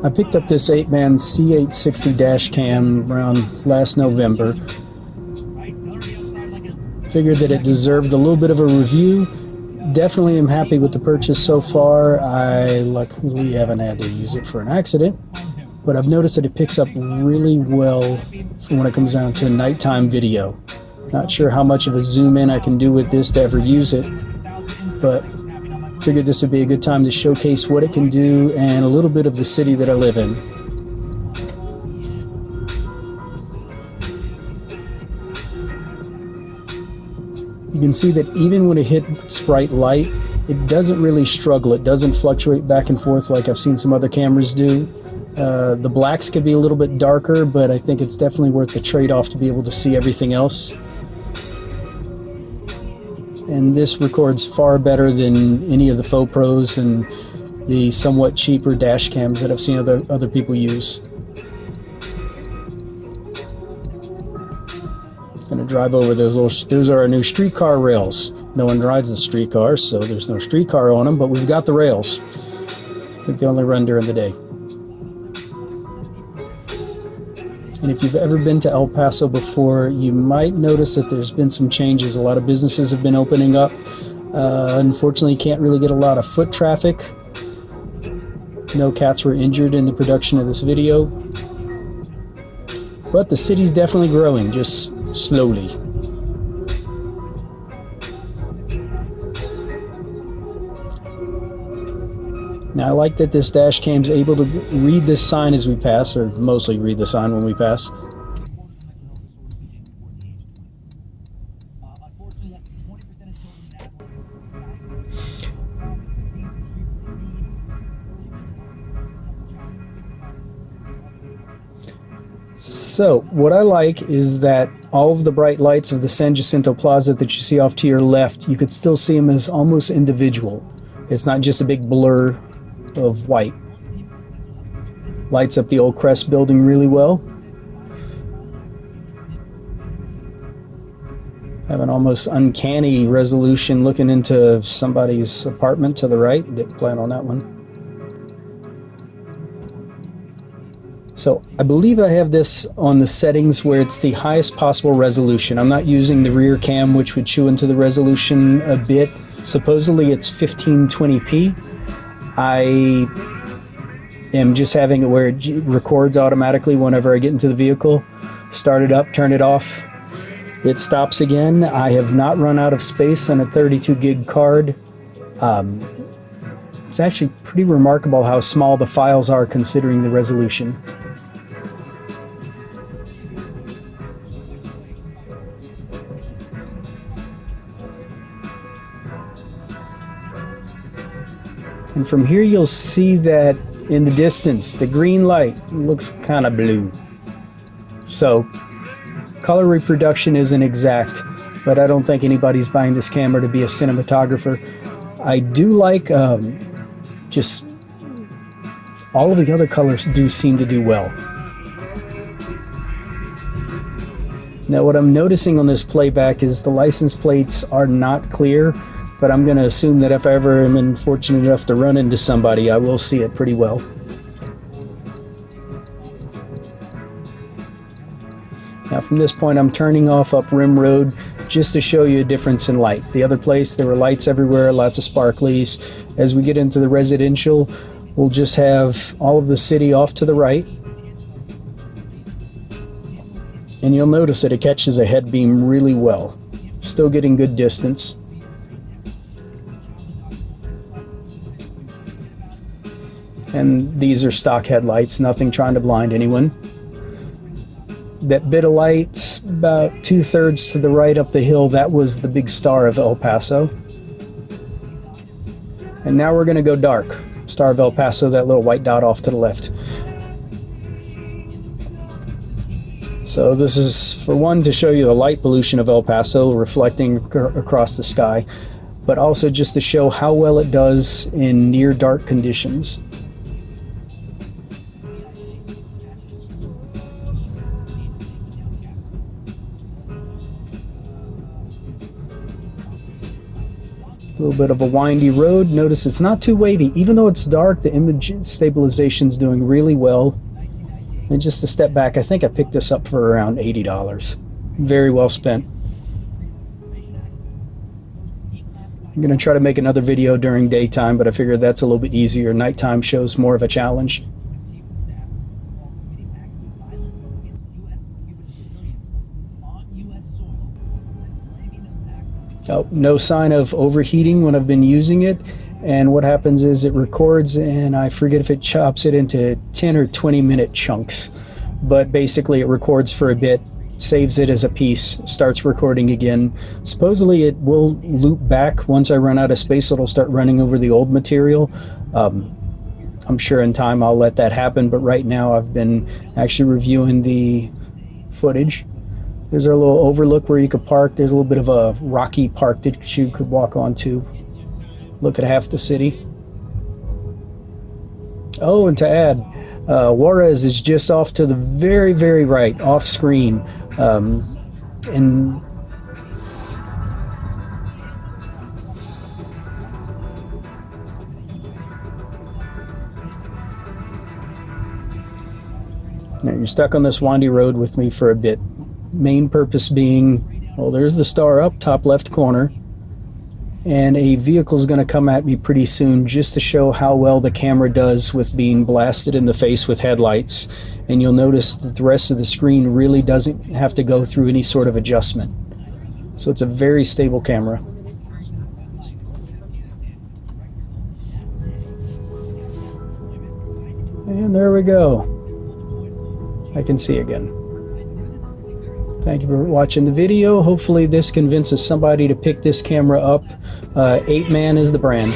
I picked up this Apeman c860 dash cam around last November. Figured that it deserved a little bit of a review. Definitely am happy with the purchase so far. I luckily haven't had to use it for an accident, but I've noticed that it picks up really well when it comes down to nighttime video. Not sure how much of a zoom in I can do with this to ever use it, but figured this would be a good time to showcase what it can do and a little bit of the city that I live in. You can see that even when it hits bright light, it doesn't really struggle. It doesn't fluctuate back and forth like I've seen some other cameras do. The blacks could be a little bit darker, but I think it's definitely worth the trade-off to be able to see everything else. And this records far better than any of the faux pros and the somewhat cheaper dash cams that I've seen other people use. Gonna drive over those are our new streetcar rails. No one rides the streetcar, so there's no streetcar on them, but we've got the rails. I think they only run during the day. And if you've ever been to El Paso before, you might notice that there's been some changes. A lot of businesses have been opening up. Unfortunately, you can't really get a lot of foot traffic. No cats were injured in the production of this video. But the city's definitely growing, just slowly. Now I like that this dash cam's able to read this sign as we pass, or mostly read the sign when we pass. So what I like is that all of the bright lights of the San Jacinto Plaza that you see off to your left, you could still see them as almost individual. It's not just a big blur of white. Lights up the old Crest building really well. Have an almost uncanny resolution looking into somebody's apartment to the right. Didn't plan on that one. So I believe I have this on the settings where it's the highest possible resolution. I'm not using the rear cam, which would chew into the resolution a bit. Supposedly it's 1520p. I am just having it where it records automatically whenever I get into the vehicle. Start it up, turn it off. It stops again. I have not run out of space on a 32 gig card. It's actually pretty remarkable how small the files are considering the resolution. And from here you'll see that in the distance the green light looks kind of blue. So color reproduction isn't exact, but I don't think anybody's buying this camera to be a cinematographer. I do like just all of the other colors do seem to do well. Now what I'm noticing on this playback is the license plates are not clear, but I'm going to assume that if I ever am unfortunate enough to run into somebody, I will see it pretty well. Now from this point I'm turning off up Rim Road just to show you a difference in light. The other place there were lights everywhere, lots of sparklies. As we get into the residential, we'll just have all of the city off to the right. And you'll notice that it catches a head beam really well. Still getting good distance. And these are stock headlights, nothing trying to blind anyone. That bit of light about 2/3 to the right up the hill, that was the big star of El Paso. And now we're going to go dark. Star of El Paso, that little white dot off to the left. So this is, for one, to show you the light pollution of El Paso reflecting across the sky, but also just to show how well it does in near dark conditions. A little bit of a windy road. Notice it's not too wavy. Even though it's dark, the image stabilization is doing really well. And just to step back, I think I picked this up for around $80. Very well spent. I'm going to try to make another video during daytime, but I figured that's a little bit easier. Nighttime shows more of a challenge. Oh, no sign of overheating when I've been using it. And what happens is it records, and I forget if it chops it into 10 or 20 minute chunks. But basically it records for a bit, saves it as a piece, starts recording again. Supposedly it will loop back once I run out of space. It'll start running over the old material. I'm sure in time I'll let that happen, but right now I've been actually reviewing the footage. There's our little overlook where you could park. There's a little bit of a rocky park that you could walk onto. Look at half the city. Oh, and to add, Juarez is just off to the very, very right, off screen. And now you're stuck on this windy road with me for a bit. Main purpose being, well, there's the star up top left corner, and a vehicle is going to come at me pretty soon just to show how well the camera does with being blasted in the face with headlights. And you'll notice that the rest of the screen really doesn't have to go through any sort of adjustment. So it's a very stable camera. And there we go. I can see again. Thank you for watching the video. Hopefully this convinces somebody to pick this camera up. Apeman is the brand.